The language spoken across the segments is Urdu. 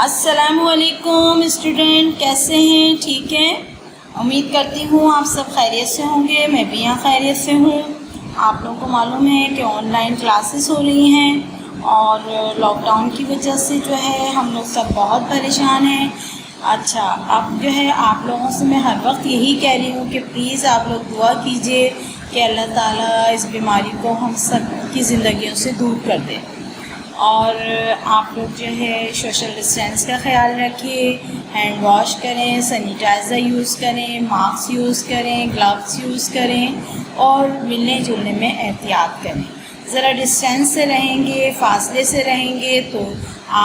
السلام علیکم اسٹوڈنٹ، کیسے ہیں؟ ٹھیک ہیں؟ امید کرتی ہوں آپ سب خیریت سے ہوں گے۔ میں بھی یہاں خیریت سے ہوں۔ آپ لوگوں کو معلوم ہے کہ آن لائن کلاسز ہو رہی ہیں اور لاک ڈاؤن کی وجہ سے جو ہے ہم لوگ سب بہت پریشان ہیں۔ اچھا، اب جو ہے آپ لوگوں سے میں ہر وقت یہی کہہ رہی ہوں کہ پلیز آپ لوگ دعا کیجیے کہ اللہ تعالیٰ اس بیماری کو ہم سب کی زندگیوں سے دور کر دے، اور آپ لوگ جو ہے سوشل ڈسٹینس کا خیال رکھیے، ہینڈ واش کریں، سینیٹائزر یوز کریں، ماسک یوز کریں، گلوز یوز کریں اور ملنے جلنے میں احتیاط کریں۔ ذرا ڈسٹینس سے رہیں گے، فاصلے سے رہیں گے تو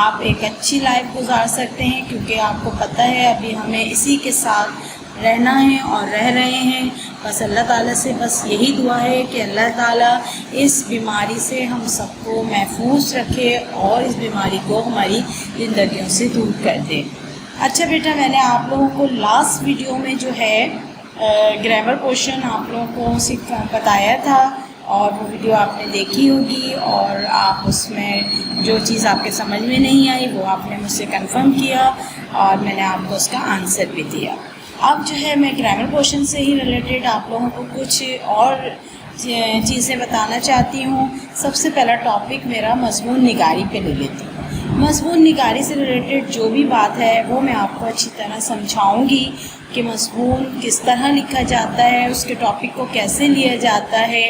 آپ ایک اچھی لائف گزار سکتے ہیں، کیونکہ آپ کو پتہ ہے ابھی ہمیں اسی کے ساتھ رہنا ہے اور رہ رہے ہیں۔ بس اللہ تعالیٰ سے بس یہی دعا ہے کہ اللہ تعالیٰ اس بیماری سے ہم سب کو محفوظ رکھے اور اس بیماری کو ہماری زندگیوں سے دور کر دے۔ اچھا بیٹا، میں نے آپ لوگوں کو لاسٹ ویڈیو میں جو ہے گرامر پورشن آپ لوگوں کو بتایا تھا، اور وہ ویڈیو آپ نے دیکھی ہوگی، اور آپ اس میں جو چیز آپ کے سمجھ میں نہیں آئی وہ آپ نے مجھ سے کنفرم کیا اور میں نے آپ کو اس کا آنسر بھی دیا۔ اب جو ہے میں گرامر پورشن سے ہی ریلیٹڈ آپ لوگوں کو کچھ اور چیزیں بتانا چاہتی ہوں۔ سب سے پہلا ٹاپک میرا مضمون نگاری پہ لے لیتی ہوں۔ مضمون نگاری سے ریلیٹڈ جو بھی بات ہے وہ میں آپ کو اچھی طرح سمجھاؤں گی کہ مضمون کس طرح لکھا جاتا ہے، اس کے ٹاپک کو کیسے لیا جاتا ہے،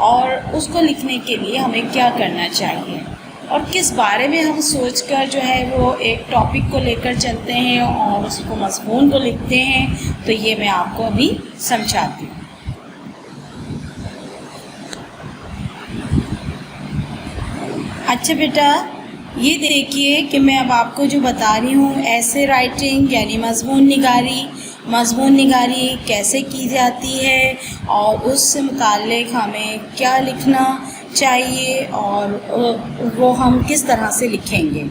اور اس کو لکھنے کے لیے ہمیں کیا کرنا چاہیے، اور کس بارے میں ہم سوچ کر جو ہے وہ ایک ٹاپک کو لے کر چلتے ہیں اور اس کو مضمون کو لکھتے ہیں۔ تو یہ میں آپ کو ابھی سمجھاتی ہوں۔ اچھا بیٹا، یہ دیکھیے کہ میں اب آپ کو جو بتا رہی ہوں ایسے رائٹنگ یعنی مضمون نگاری کیسے کی جاتی ہے اور اس سے متعلق ہمیں کیا لکھنا چاہیے اور وہ ہم کس طرح سے لکھیں گے۔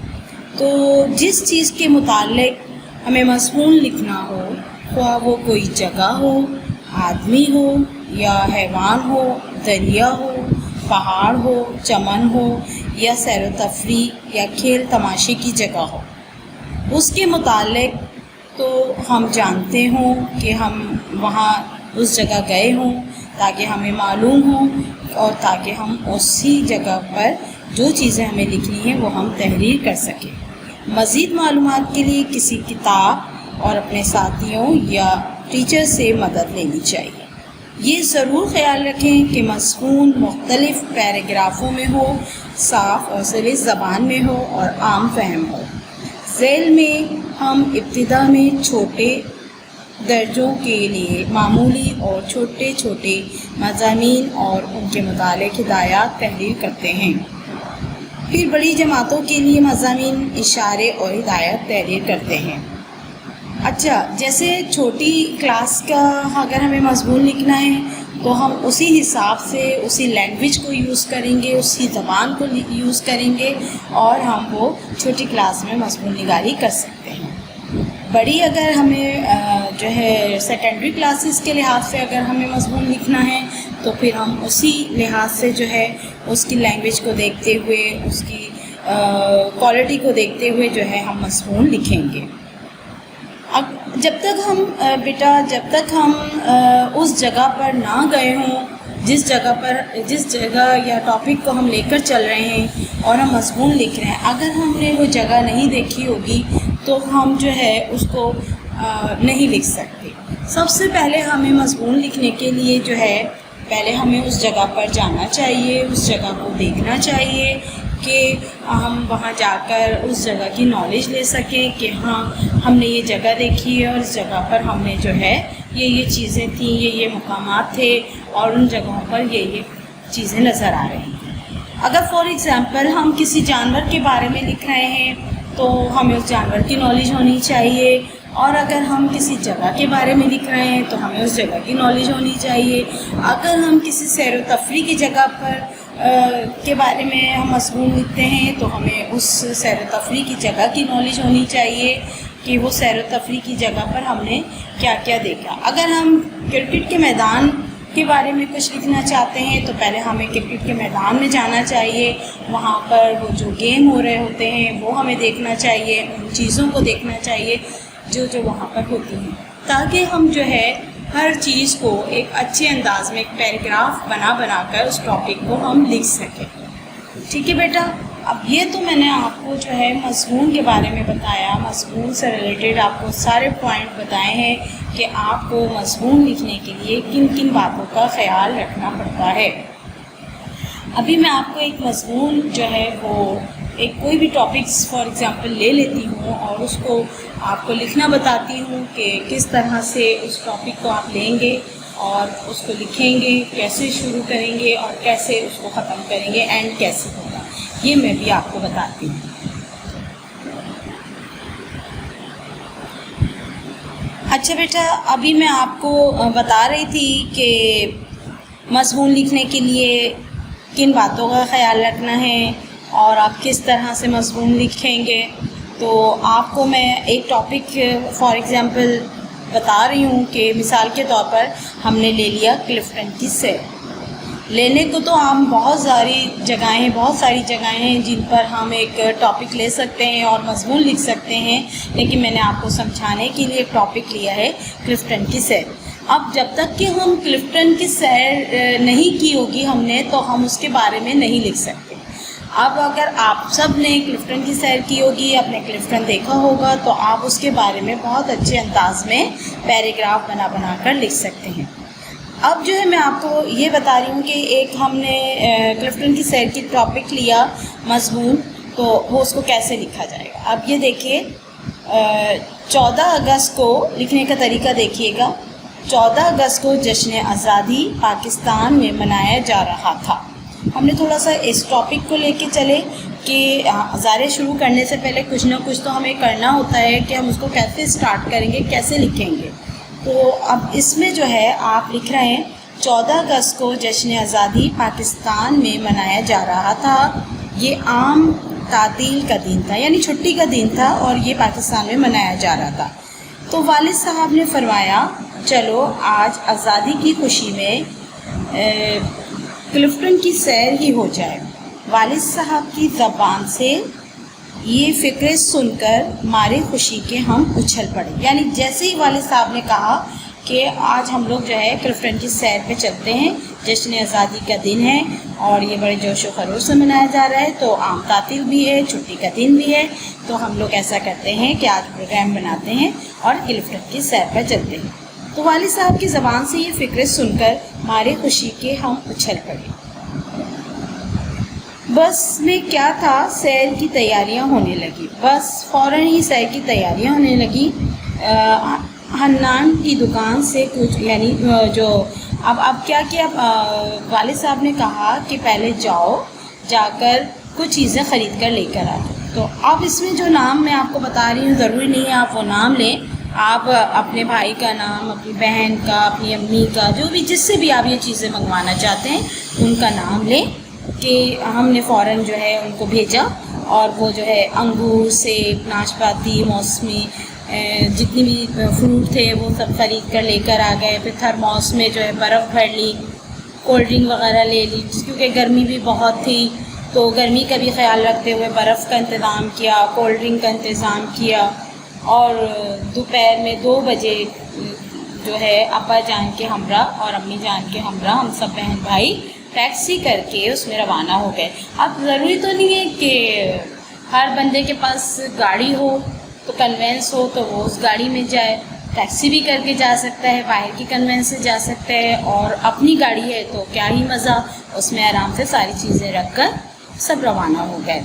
تو جس چیز کے متعلق ہمیں مضمون لکھنا ہو، خواہ وہ کوئی جگہ ہو، آدمی ہو یا حیوان ہو، دریا ہو، پہاڑ ہو، چمن ہو یا سیر و تفریح یا کھیل تماشے کی جگہ ہو، اس کے متعلق تو ہم جانتے ہوں کہ ہم وہاں اس جگہ گئے ہوں تاکہ ہمیں معلوم ہوں، اور تاکہ ہم اسی جگہ پر جو چیزیں ہمیں لکھنی ہیں وہ ہم تحریر کر سکیں۔ مزید معلومات کے لیے کسی کتاب اور اپنے ساتھیوں یا ٹیچر سے مدد لینی چاہیے۔ یہ ضرور خیال رکھیں کہ مضمون مختلف پیراگرافوں میں ہو، صاف اور سلیس زبان میں ہو اور عام فہم ہو۔ ذیل میں ہم ابتدا میں چھوٹے درجوں کے لیے معمولی اور چھوٹے مضامین اور ان کے متعلق ہدایات تحریر کرتے ہیں، پھر بڑی جماعتوں کے لیے مضامین، اشارے اور ہدایات تحریر کرتے ہیں۔ اچھا، جیسے چھوٹی کلاس کا اگر ہمیں مضمون لکھنا ہے تو ہم اسی حساب سے اسی لینگویج کو یوز کریں گے، اسی زبان کو یوز کریں گے اور ہم وہ چھوٹی کلاس میں مضمون نگاری کر سکتے ہیں۔ بڑی اگر ہمیں جو ہے سیکنڈری کلاسز کے لحاظ سے اگر ہمیں مضمون لکھنا ہے تو پھر ہم اسی لحاظ سے جو ہے اس کی لینگویج کو دیکھتے ہوئے، اس کی کوالٹی کو دیکھتے ہوئے جو ہے ہم مضمون لکھیں گے۔ اب جب تک ہم اس جگہ پر نہ گئے ہوں جس جگہ یا ٹاپک کو ہم لے کر چل رہے ہیں اور ہم مضمون لکھ رہے ہیں، اگر ہم نے وہ جگہ نہیں دیکھی ہوگی تو ہم جو ہے اس کو نہیں لکھ سکتے۔ سب سے پہلے ہمیں مضمون لکھنے کے لیے جو ہے پہلے ہمیں اس جگہ پر جانا چاہیے، اس جگہ کو دیکھنا چاہیے کہ ہم وہاں جا کر اس جگہ کی نالج لے سکیں کہ ہاں ہم نے یہ جگہ دیکھی ہے اور اس جگہ پر ہم نے جو ہے یہ چیزیں تھیں، یہ مقامات تھے اور ان جگہوں پر یہ چیزیں نظر آ رہی ہیں۔ اگر فار ایگزامپل ہم کسی جانور کے بارے میں لکھ رہے ہیں تو ہمیں اس جانور کی نالج ہونی چاہیے، اور اگر ہم کسی جگہ کے بارے میں لکھ رہے ہیں تو ہمیں اس جگہ کی نالج ہونی چاہیے۔ اگر ہم کسی سیر و تفریح کی جگہ پر کے بارے میں ہم مضمون لکھتے ہیں تو ہمیں اس سیر و تفریح کی جگہ کی نالج ہونی چاہیے کہ وہ سیر و تفریح کی جگہ پر ہم نے کیا کیا دیکھا۔ اگر ہم کرکٹ کے میدان کے بارے میں کچھ لکھنا چاہتے ہیں تو پہلے ہمیں کرکٹ کے میدان میں جانا چاہیے، وہاں پر وہ جو گیم ہو رہے ہوتے ہیں وہ ہمیں دیکھنا چاہیے، ان چیزوں کو دیکھنا چاہیے جو وہاں پر ہوتی ہیں، تاکہ ہم جو ہے ہر چیز کو ایک اچھے انداز میں ایک پیراگراف بنا کر اس ٹاپک کو ہم لکھ سکیں۔ ٹھیک ہے بیٹا، اب یہ تو میں نے آپ کو جو ہے مضمون کے بارے میں بتایا، مضمون سے ریلیٹڈ آپ کو سارے پوائنٹ بتائے ہیں کہ آپ کو مضمون لکھنے کے لیے کن کن باتوں کا خیال رکھنا پڑتا ہے۔ ابھی میں آپ کو ایک مضمون جو ہے وہ ایک کوئی بھی ٹاپکس فار ایگزامپل لے لیتی ہوں اور اس کو آپ کو لکھنا بتاتی ہوں کہ کس طرح سے اس ٹاپک کو آپ لیں گے اور اس کو لکھیں گے، کیسے شروع کریں گے اور کیسے اس کو ختم کریں گے، اینڈ کیسے ہوگا، یہ میں بھی آپ کو بتاتی ہوں۔ اچھا بیٹا، ابھی میں آپ کو بتا رہی تھی کہ مضمون لکھنے کے لیے کن باتوں کا خیال رکھنا ہے اور آپ کس طرح سے مضمون لکھیں گے۔ تو آپ کو میں ایک ٹاپک فار ایگزامپل بتا رہی ہوں کہ مثال کے طور پر ہم نے لے لیا کلفٹن کی سیر۔ لینے کو تو ہم بہت ساری جگہیں ہیں جن پر ہم ایک ٹاپک لے سکتے ہیں اور مضمون لکھ سکتے ہیں، لیکن میں نے آپ کو سمجھانے کے لیے ایک ٹاپک لیا ہے کلفٹن کی سیر۔ اب جب تک کہ ہم کلفٹن کی سیر نہیں کی ہوگی ہم نے، تو ہم اس کے بارے میں نہیں لکھ سکتے۔ اب اگر آپ سب نے کلفٹن کی سیر کی ہوگی، آپ نے کلفٹن دیکھا ہوگا، تو آپ اس کے بارے میں بہت اچھے انداز میں پیراگراف بنا کر لکھ سکتے ہیں۔ اب جو ہے میں آپ کو یہ بتا رہی ہوں کہ ایک ہم نے کلفٹن کی سیر کی ٹاپک لیا مضمون، تو وہ اس کو کیسے لکھا جائے گا۔ اب یہ دیکھیے 14 اگست کو لکھنے کا طریقہ دیکھیے گا۔ 14 اگست کو جشن آزادی پاکستان میں منایا جا رہا تھا۔ ہم نے تھوڑا سا اس ٹاپک کو لے کے چلے کہ ہزارے شروع کرنے سے پہلے کچھ نہ کچھ تو ہمیں کرنا ہوتا ہے کہ ہم اس کو کیسے سٹارٹ کریں گے، کیسے لکھیں گے۔ تو اب اس میں جو ہے آپ لکھ رہے ہیں 14 اگست کو جشن آزادی پاکستان میں منایا جا رہا تھا۔ یہ عام تعطیل کا دن تھا، یعنی چھٹی کا دن تھا، اور یہ پاکستان میں منایا جا رہا تھا۔ تو والد صاحب نے فرمایا چلو آج آزادی کی خوشی میں کلفٹن کی سیر ہی ہو جائے۔ والد صاحب کی زبان سے یہ فکریں سن کر مارے خوشی کے ہم اچھل پڑے، یعنی جیسے ہی والد صاحب نے کہا کہ آج ہم لوگ جو ہے کلفٹن کی سیر پہ چلتے ہیں، جشن آزادی کا دن ہے اور یہ بڑے جوش و خروش سے منایا جا رہا ہے، تو عام تعطیل بھی ہے، چھٹی کا دن بھی ہے، تو ہم لوگ ایسا کرتے ہیں کہ آج پروگرام بناتے ہیں اور کلفٹن کی سیر پہ چلتے ہیں۔ تو والد صاحب کی زبان سے یہ فکریں سن کر مارے خوشی کے ہم اچھل پڑے۔ بس میں کیا تھا، سیر کی تیاریاں ہونے لگی، بس فوراً ہی سیر کی تیاریاں ہونے لگی۔ حنان کی دکان سے کچھ یعنی جو اب کیا کیا، والد صاحب نے کہا کہ پہلے جا کر کچھ چیزیں خرید کر لے کر آئے۔ تو اب اس میں جو نام میں آپ کو بتا رہی ہوں، ضروری نہیں ہے آپ وہ نام لیں، آپ اپنے بھائی کا نام، اپنی بہن کا، اپنی امی کا، جو بھی جس سے بھی آپ یہ چیزیں منگوانا چاہتے ہیں ان کا نام لیں۔ کہ ہم نے فوراً جو ہے ان کو بھیجا، اور وہ جو ہے انگور، سیب، ناشپاتی، موسمی جتنی بھی فروٹ تھے وہ سب خرید کر لے کر آ گئے۔ پھر تھرموس میں جو ہے برف بھر لی، کولڈ ڈرنک وغیرہ لے لی، کیونکہ گرمی بھی بہت تھی، تو گرمی کا بھی خیال رکھتے ہوئے برف کا انتظام کیا، کولڈ ڈرنک کا انتظام کیا۔ اور دوپہر میں 2 بجے جو ہے ابا جان کے ہمراہ اور امی جان کے ہمراہ ہم سب بہن بھائی ٹیکسی کر کے اس میں روانہ ہو گئے۔ اب ضروری تو نہیں ہے کہ ہر بندے کے پاس گاڑی ہو، تو کنوینس ہو تو وہ اس گاڑی میں جائے، ٹیکسی بھی کر کے جا سکتا ہے، باہر کی کنوینس سے جا سکتا ہے، اور اپنی گاڑی ہے تو کیا ہی مزہ، اس میں آرام سے ساری چیزیں رکھ کر سب روانہ ہو گئے۔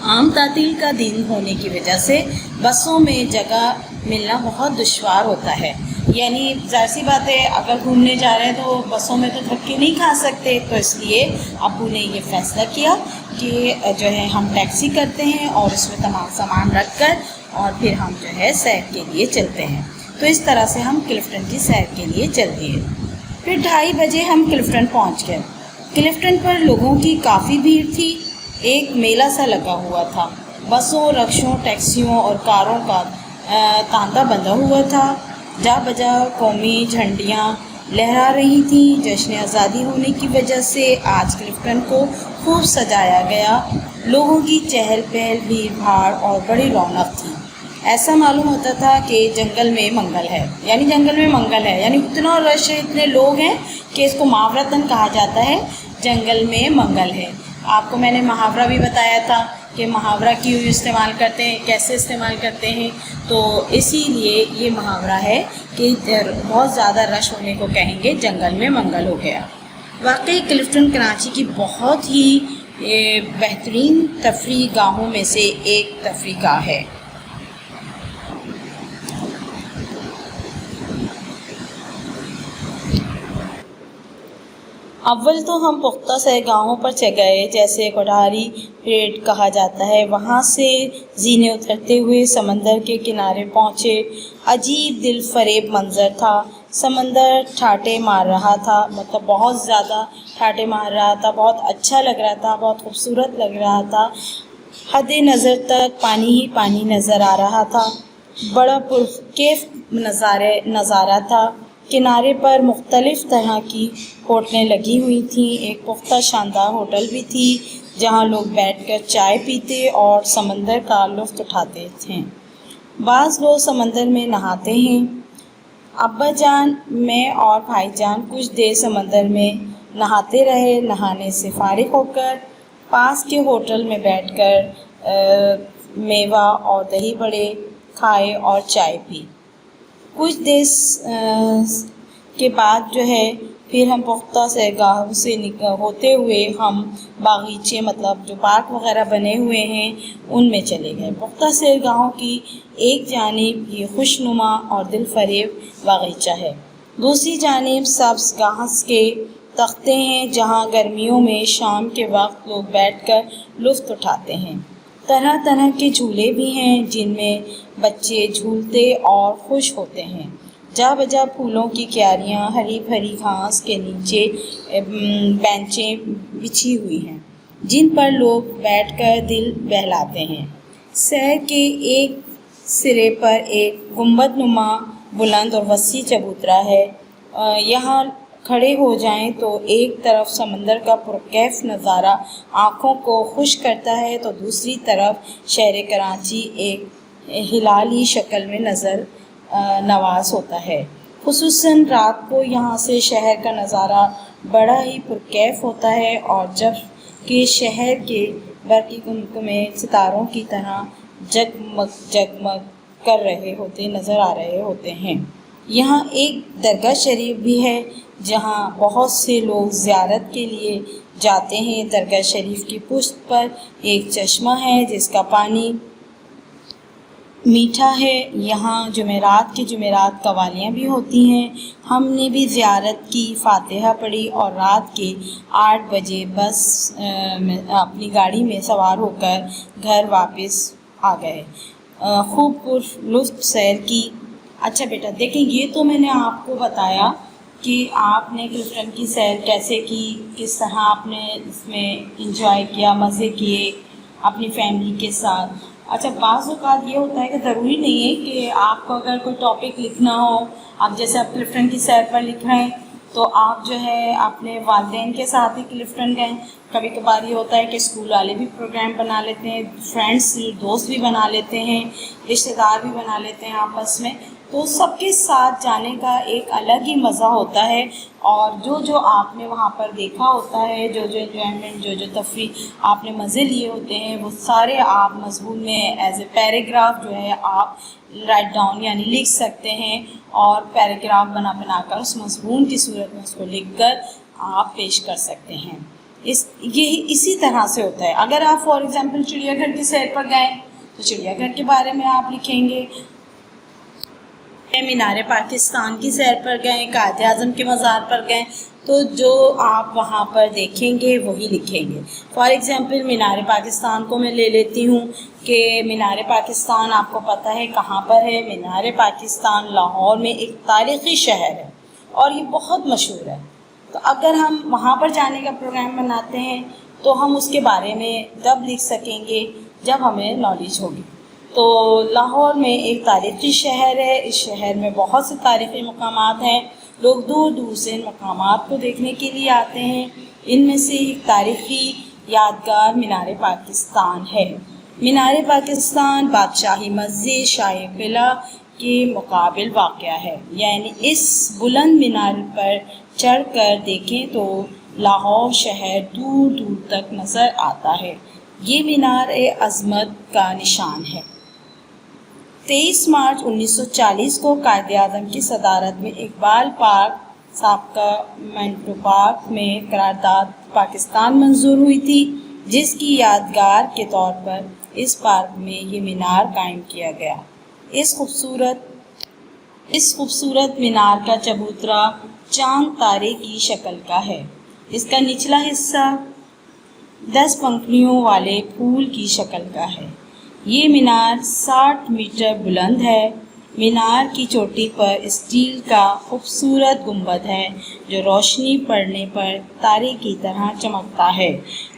عام تعطیل کا دن ہونے کی وجہ سے بسوں میں جگہ ملنا بہت دشوار ہوتا ہے، یعنی ظاہر سی بات ہے اگر گھومنے جا رہے ہیں تو بسوں میں تو دھکے نہیں کھا سکتے، تو اس لیے ابو نے یہ فیصلہ کیا کہ جو ہے ہم ٹیکسی کرتے ہیں اور اس میں تمام سامان رکھ کر اور پھر ہم جو ہے سیر کے لیے چلتے ہیں۔ تو اس طرح سے ہم کلفٹن کی سیر کے لیے چل دیے۔ پھر 2:30 بجے ہم کلفٹن پہنچ گئے۔ کلفٹن پر لوگوں کی کافی بھیڑ تھی، ایک میلہ سا لگا ہوا تھا، بسوں، رکشوں، ٹیکسیوں اور کاروں کا تانتا بندھا ہوا تھا، جا بجا قومی جھنڈیاں لہرا رہی تھیں۔ جشن آزادی ہونے کی وجہ سے آج کلفٹن کو خوب سجایا گیا۔ لوگوں کی چہل پہل، بھیڑ بھاڑ اور بڑی رونق تھی۔ ایسا معلوم ہوتا تھا کہ جنگل میں منگل ہے، یعنی اتنا رش ہے، اتنے لوگ ہیں کہ اس کو محاورتاً کہا جاتا ہے جنگل میں منگل ہے۔ آپ کو میں نے محاورہ بھی بتایا تھا کہ محاورہ کیوں استعمال کرتے ہیں، کیسے استعمال کرتے ہیں، تو اسی لیے یہ محاورہ ہے کہ بہت زیادہ رش ہونے کو کہیں گے جنگل میں منگل ہو گیا۔ واقعی کلفٹن کراچی کی بہت ہی بہترین تفریح گاہوں میں سے ایک تفریح گاہ ہے۔ اول تو ہم پختہ سیرگاہوں پر گئے، جیسے کوٹھاری پریڈ کہا جاتا ہے۔ وہاں سے زینے اترتے ہوئے سمندر کے کنارے پہنچے۔ عجیب دل فریب منظر تھا۔ سمندر ٹھاٹے مار رہا تھا، مطلب بہت زیادہ ٹھاٹے مار رہا تھا، بہت اچھا لگ رہا تھا، بہت خوبصورت لگ رہا تھا۔ حد نظر تک پانی ہی پانی نظر آ رہا تھا۔ بڑا پرکیف نظارہ تھا۔ کنارے پر مختلف طرح کی ہوٹلیں لگی ہوئی تھیں۔ ایک پختہ شاندار ہوٹل بھی تھی جہاں لوگ بیٹھ کر چائے پیتے اور سمندر کا لطف اٹھاتے تھے۔ بعض لوگ سمندر میں نہاتے ہیں۔ ابا جان، میں اور بھائی جان کچھ دیر سمندر میں نہاتے رہے۔ نہانے سے فارغ ہو کر پاس کے ہوٹل میں بیٹھ کر میوہ اور دہی بڑے کھائے اور چائے پی۔ کچھ دیر کے بعد پھر ہم پختہ سیرگاہوں سے ہوتے ہوئے ہم باغیچے، مطلب جو پارک وغیرہ بنے ہوئے ہیں، ان میں چلے گئے۔ پختہ سیرگاہوں کی ایک جانب یہ خوشنما اور دل فریب باغیچہ ہے، دوسری جانب سبز گھاس کے تختے ہیں جہاں گرمیوں میں شام کے وقت لوگ بیٹھ کر لطف اٹھاتے ہیں۔ طرح طرح کے جھولے بھی ہیں جن میں بچے جھولتے اور خوش ہوتے ہیں۔ جا بجا پھولوں کی کیاریاں، ہری بھری گھاس کے نیچے بینچیں بچھی ہوئی ہیں جن پر لوگ بیٹھ کر دل بہلاتے ہیں۔ سیر کے ایک سرے پر ایک گنبد نما بلند اور وسیع چبوترا ہے۔ یہاں کھڑے ہو جائیں تو ایک طرف سمندر کا پرکیف نظارہ آنکھوں کو خوش کرتا ہے تو دوسری طرف شہر کراچی ایک ہلالی شکل میں نظر نواز ہوتا ہے۔ خصوصاً رات کو یہاں سے شہر کا نظارہ بڑا ہی پرکیف ہوتا ہے اور جب کہ شہر کے برقی گمگمے ستاروں کی طرح جگمگ جگمگ کر رہے ہوتے نظر آ رہے ہوتے ہیں۔ یہاں ایک درگاہ شریف بھی ہے جہاں بہت سے لوگ زیارت کے لیے جاتے ہیں۔ درگاہ شریف کی پشت پر ایک چشمہ ہے جس کا پانی میٹھا ہے۔ یہاں جمعرات قوالیاں بھی ہوتی ہیں۔ ہم نے بھی زیارت کی، فاتحہ پڑھی اور رات کے 8 بجے بس اپنی گاڑی میں سوار ہو کر گھر واپس آ گئے۔ خوب لطف سیر کی۔ اچھا بیٹا دیکھیں، یہ تو میں نے آپ کو بتایا کہ آپ نے کلفٹن کی سیر کیسے کی، کس طرح آپ نے اس میں انجوائے کیا، مزے کیے اپنی فیملی کے ساتھ۔ اچھا، بعض اوقات یہ ہوتا ہے کہ ضروری نہیں ہے کہ آپ کو اگر کوئی ٹاپک لکھنا ہو، اب جیسے آپ کلفٹن کی سیر پر لکھ رہے ہیں تو آپ اپنے والدین کے ساتھ ہی کلفٹن گئے۔ کبھی کبھار یہ ہوتا ہے کہ اسکول والے بھی پروگرام بنا لیتے ہیں، فرینڈس دوست بھی بنا لیتے ہیں، رشتہ دار بھی بنا لیتے ہیں آپس میں، تو سب کے ساتھ جانے کا ایک الگ ہی مزہ ہوتا ہے۔ اور جو آپ نے وہاں پر دیکھا ہوتا ہے، جو انجوائمنٹ، جو تفریح آپ نے مزے لیے ہوتے ہیں، وہ سارے آپ مضمون میں ایز اے پیراگراف آپ رائٹ ڈاؤن یعنی لکھ سکتے ہیں، اور پیراگراف بنا کر اس مضمون کی صورت میں اس کو لکھ کر آپ پیش کر سکتے ہیں۔ اسی طرح سے ہوتا ہے۔ اگر آپ فار ایگزامپل چڑیا گھر کی سیر پر گئے تو چڑیا گھر کے بارے میں آپ لکھیں گے۔ مینار پاکستان کی سیر پر گئے، قائد اعظم کے مزار پر گئے تو جو آپ وہاں پر دیکھیں گے وہی لکھیں گے۔ فار ایگزامپل مینار پاکستان کو میں لے لیتی ہوں کہ مینار پاکستان آپ کو پتہ ہے کہاں پر ہے۔ مینار پاکستان لاہور میں ایک تاریخی شہر ہے اور یہ بہت مشہور ہے۔ تو اگر ہم وہاں پر جانے کا پروگرام بناتے ہیں تو ہم اس کے بارے میں تب لکھ سکیں گے جب ہمیں نالج ہوگی۔ تو لاہور میں ایک تاریخی شہر ہے، اس شہر میں بہت سے تاریخی مقامات ہیں لوگ دور دور سے ان مقامات کو دیکھنے کے لیے آتے ہیں۔ ان میں سے ایک تاریخی یادگار مینار پاکستان ہے۔ مینار پاکستان بادشاہی مسجد شاہی قلعہ کے مقابل واقع ہے، یعنی اس بلند مینار پر چڑھ کر دیکھیں تو لاہور شہر دور دور تک نظر آتا ہے۔ یہ مینار عظمت کا نشان ہے۔ 23 مارچ 1940 کو قائد اعظم کی صدارت میں اقبال پارک سابقہ منٹو پارک میں قرارداد پاکستان منظور ہوئی تھی، جس کی یادگار کے طور پر اس پارک میں یہ مینار قائم کیا گیا۔ اس خوبصورت مینار کا چبوترا چاند تارے کی شکل کا ہے۔ اس کا نچلا حصہ 10 پنکھڑیوں والے پھول کی شکل کا ہے۔ یہ مینار 60 میٹر بلند ہے۔ مینار کی چوٹی پر اسٹیل کا خوبصورت گنبد ہے جو روشنی پڑنے پر تارے کی طرح چمکتا ہے۔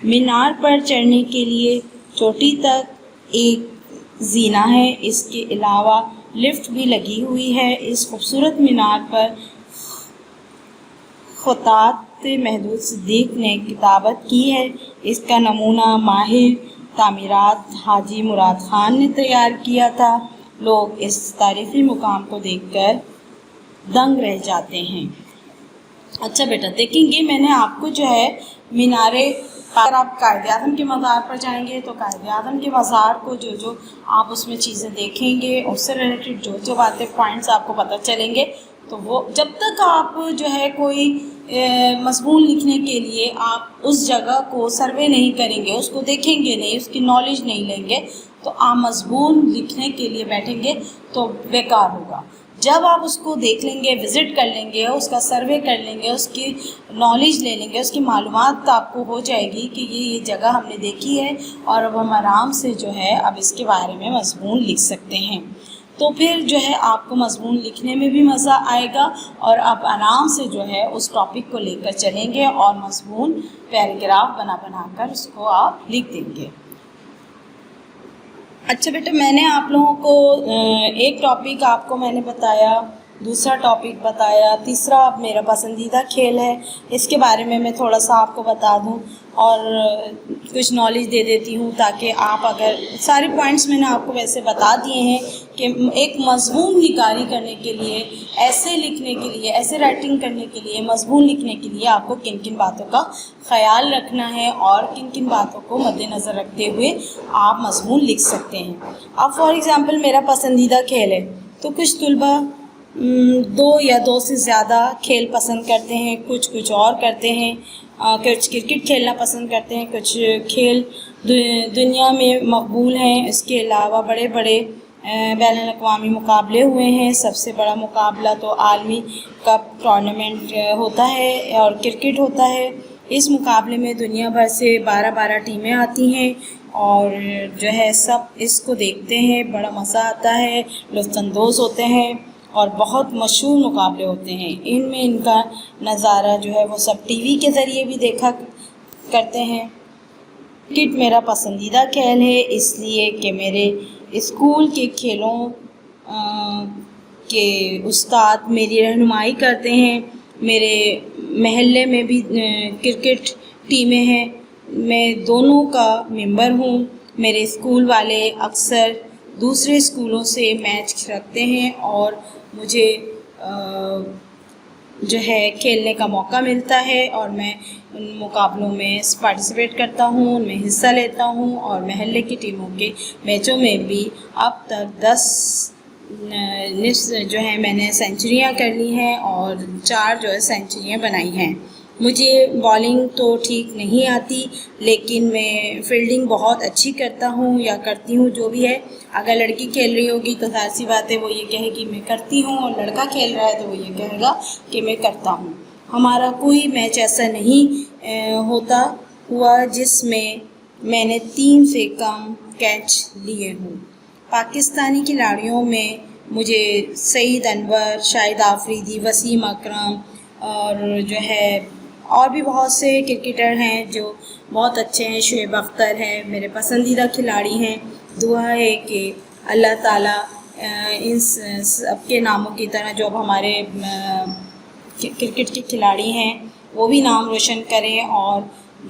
مینار پر چڑھنے کے لیے چوٹی تک ایک زینہ ہے۔ اس کے علاوہ لفٹ بھی لگی ہوئی ہے۔ اس خوبصورت مینار پر خطاط محمود صدیق نے کتابت کی ہے۔ اس کا نمونہ ماہر تعمیرات حاجی مراد خان نے تیار کیا تھا۔ لوگ اس تاریخی مقام کو دیکھ کر دنگ رہ جاتے ہیں۔ اچھا بیٹا دیکھیں گے، میں نے آپ کو جو ہے مینارے، اگر آپ قائد اعظم کے مزار پر جائیں گے تو قائد اعظم کے مزار کو جو آپ اس میں چیزیں دیکھیں گے، اس سے ریلیٹڈ جو باتیں پوائنٹس آپ کو پتہ چلیں گے، تو وہ جب تک آپ جو ہے کوئی مضمون لکھنے کے لیے آپ اس جگہ کو سروے نہیں کریں گے، اس کو دیکھیں گے نہیں، اس کی نالج نہیں لیں گے، تو آپ مضمون لکھنے کے لیے بیٹھیں گے تو بیکار ہوگا۔ جب آپ اس کو دیکھ لیں گے، وزٹ کر لیں گے، اس کا سروے کر لیں گے، اس کی نالج لے لیں گے، اس کی معلومات آپ کو ہو جائے گی کہ یہ جگہ ہم نے دیکھی ہے اور اب ہم آرام سے جو ہے اب اس کے بارے میں مضمون لکھ سکتے ہیں، تو پھر جو ہے آپ کو مضمون لکھنے میں بھی مزہ آئے گا اور آپ آرام سے جو ہے اس ٹاپک کو لے کر چلیں گے اور مضمون پیراگراف بنا کر اس کو آپ لکھ دیں گے۔ اچھا بیٹا، میں نے آپ لوگوں کو ایک ٹاپک آپ کو میں نے بتایا، دوسرا ٹاپک بتایا، تیسرا اب میرا پسندیدہ کھیل ہے، اس کے بارے میں تھوڑا سا آپ کو بتا دوں اور کچھ نالج دے دیتی ہوں تاکہ آپ، اگر سارے پوائنٹس میں نے آپ کو ویسے بتا دیے ہیں کہ ایک مضمون نگاری کرنے کے لیے، ایسے لکھنے کے لیے، ایسے رائٹنگ کرنے کے لیے، مضمون لکھنے کے لیے آپ کو کن کن باتوں کا خیال رکھنا ہے اور کن کن باتوں کو مد نظر رکھتے ہوئے آپ مضمون لکھ سکتے ہیں۔ اب فار ایگزامپل میرا پسندیدہ کھیل ہے، تو کچھ طلبہ 2 یا 2 سے زیادہ کھیل پسند کرتے ہیں، کچھ اور کرتے ہیں، کچھ کرکٹ کھیلنا پسند کرتے ہیں، کچھ کھیل دنیا میں مقبول ہیں۔ اس کے علاوہ بڑے بڑے بین الاقوامی مقابلے ہوئے ہیں۔ سب سے بڑا مقابلہ تو عالمی کپ ٹورنامنٹ ہوتا ہے اور کرکٹ ہوتا ہے۔ اس مقابلے میں دنیا بھر سے 12 ٹیمیں آتی ہیں اور جو ہے سب اس کو دیکھتے ہیں، بڑا مزہ آتا ہے، لطف اندوز ہوتے ہیں اور بہت مشہور مقابلے ہوتے ہیں۔ ان کا نظارہ جو ہے وہ سب ٹی وی کے ذریعے بھی دیکھا کرتے ہیں۔ کرکٹ میرا پسندیدہ کھیل ہے اس لیے کہ میرے اسکول کے کھیلوں کے استاد میری رہنمائی کرتے ہیں۔ میرے محلے میں بھی کرکٹ ٹیمیں ہیں، میں دونوں کا ممبر ہوں۔ میرے اسکول والے اکثر دوسرے اسکولوں سے میچ رکھتے ہیں اور مجھے جو ہے کھیلنے کا موقع ملتا ہے اور میں ان مقابلوں میں پارٹیسپیٹ کرتا ہوں، ان میں حصہ لیتا ہوں اور محلے کی ٹیموں کے میچوں میں بھی اب تک 10 جو ہے میں نے سینچریاں کر لی ہیں اور 4 جو ہے سینچریاں بنائی ہیں۔ مجھے بالنگ تو ٹھیک نہیں آتی لیکن میں فیلڈنگ بہت اچھی کرتا ہوں یا کرتی ہوں، جو بھی ہے۔ اگر لڑکی کھیل رہی ہوگی تو ظاہر سی بات ہے وہ یہ کہے گی میں کرتی ہوں، اور لڑکا کھیل رہا ہے تو وہ یہ کہے گا کہ میں کرتا ہوں۔ ہمارا کوئی میچ ایسا نہیں ہوا جس میں نے 3 سے کم کیچ لیے ہوں۔ پاکستانی کھلاڑیوں میں مجھے سعید انور، شاہد آفریدی، وسیم اکرم اور جو ہے اور بھی بہت سے کرکٹر ہیں جو بہت اچھے ہیں۔ شعیب اختر ہیں، میرے پسندیدہ کھلاڑی ہیں۔ دعا ہے کہ اللہ تعالیٰ ان سب کے ناموں کی طرح جو اب ہمارے کرکٹ کے کھلاڑی ہیں وہ بھی نام روشن کریں، اور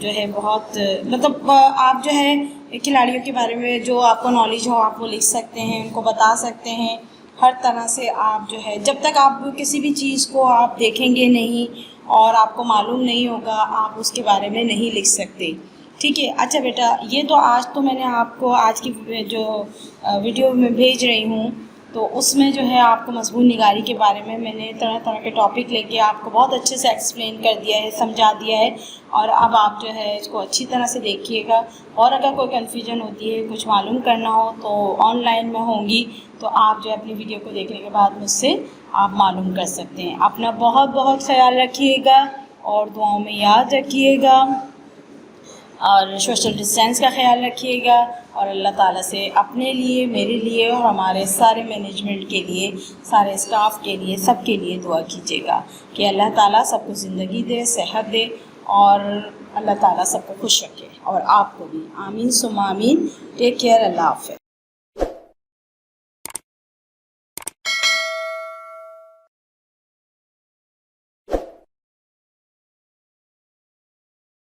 جو ہے بہت مطلب آپ جو ہے کھلاڑیوں کے بارے میں جو آپ کو نالج ہو آپ وہ لکھ سکتے ہیں، ان کو بتا سکتے ہیں، ہر طرح سے آپ جو ہے، جب تک آپ کسی بھی چیز کو آپ دیکھیں گے نہیں اور آپ کو معلوم نہیں ہوگا آپ اس کے بارے میں نہیں لکھ سکتے، ٹھیک ہے۔ اچھا بیٹا، یہ تو آج تو میں نے آپ کو آج کی جو ویڈیو میں بھیج رہی ہوں تو اس میں جو ہے آپ کو مضمون نگاری کے بارے میں نے طرح طرح کے ٹاپک لے کے آپ کو بہت اچھے سے ایکسپلین کر دیا ہے، سمجھا دیا ہے، اور اب آپ جو ہے اس کو اچھی طرح سے دیکھیے گا، اور اگر کوئی کنفیوژن ہوتی ہے، کچھ معلوم کرنا ہو تو آن لائن میں ہوں گی تو آپ جو ہے اپنی ویڈیو کو دیکھنے کے بعد مجھ سے آپ معلوم کر سکتے ہیں۔ اپنا بہت بہت خیال رکھیے گا اور دعاؤں میں یاد رکھیے گا، اور سوشل ڈسٹینس کا خیال رکھیے گا، اور اللہ تعالیٰ سے اپنے لیے، میرے لیے اور ہمارے سارے مینجمنٹ کے لیے، سارے اسٹاف کے لیے، سب کے لیے دعا کیجیے گا کہ اللہ تعالیٰ سب کو زندگی دے، صحت دے، اور اللہ تعالیٰ سب کو خوش رکھے، اور آپ کو بھی۔ آمین ثم آمین۔ ٹیک کیئر، اللہ حافظ۔